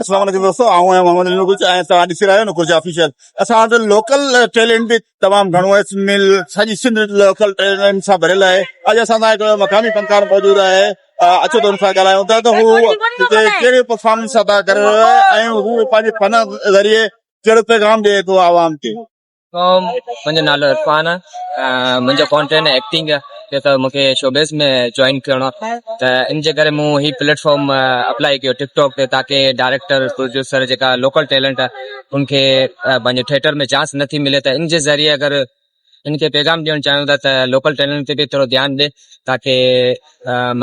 अस्सलाम वालेकुम दोस्तों, आऊं आहियां मोहम्मद अली कुझु ऐं तव्हां ॾिसी रहिया आहियो न कुझु ऑफिशियल। असां वटि लोकल टैलेंट बि तमामु घणो आहे। मिल सॼी सिंध लोकल टैलेंट सां भरियल आहे। अॼु असां सां हिकिड़ो मक़ामी फनकार मौजूदु आहे। अचो त हुन सां ॻाल्हायूं था त हू हिते कहिड़े परफॉर्मेंस अदा करे रहियो आहे ऐं हू पंहिंजे फन ज़रिए कहिड़ो पैगाम ॾिए थो आवाम खे। मुंहिंजो नालो इरफान आहे। मुंहिंजो कॉन्टेंट एक्टिंग आहे त मूंखे शोबेस में जॉइन करिणो आहे त इन जे करे मूं ही प्लेटफॉर्म अप्लाई कयो टिकटॉक ते, ताकी डायरेक्टर प्रोड्यूसर जेका लोकल टैलेंट आहे उनखे पंहिंजे थिएटर में चांस नथी मिले त इन जे ज़रिए अगरि इनखे पैगाम ॾियणु चाहियूं था त लोकल टैलेंट ते बि थोरो ध्यानु ॾे ताकी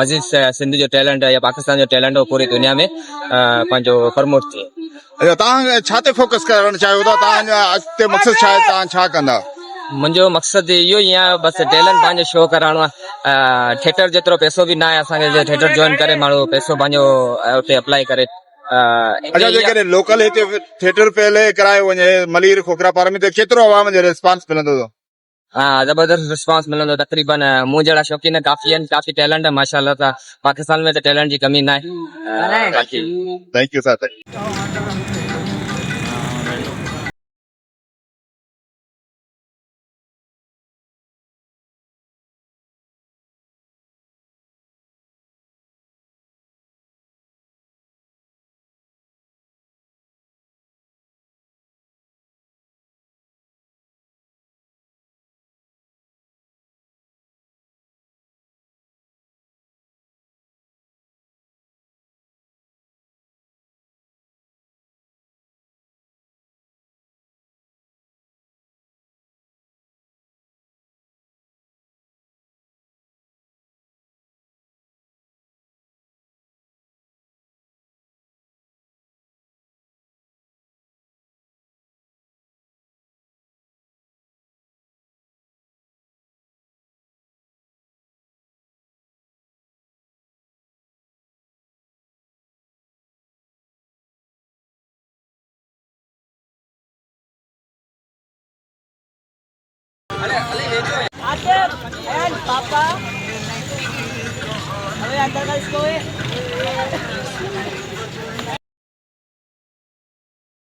मज़ीद सिंध जो टैलेंट या पाकिस्तान जो टैलेंट हो पूरी दुनिया में पंहिंजो प्रमोट थिए। अच्छा, तव्हां छा ते फोकस करणु चाहियो था? तव्हांजा अॻिते मक़सदु छा आहे? तव्हां छा कंदा? मुंहिंजो मक़सदु इहो ई आहे, बसि टैलेंट पंहिंजो शो कराइणो आहे। थिएटर जेतिरो पैसो बि न आहे असांखे, जे थिएटर जॉइन करे माण्हू पैसो पंहिंजो उते अप्लाई करे। अच्छा, जेकॾहिं लोकल हिते थिएटर पहले करायो वञे मलीर खोखरा पार में त केतिरो आवाम जो रिस्पॉन्स मिलंदो? ज़बरदस्त रिस्पॉन्स मिलंदो। तक़रीबन मूं जहिड़ा शौक़ीन काफ़ी आहिनि, काफ़ी टैलेंट आहे माशाल्लाह। त पाकिस्तान में त टैलेंट जी कमी न आहे। Thank U sir. पापा, अबे अंदर का इसको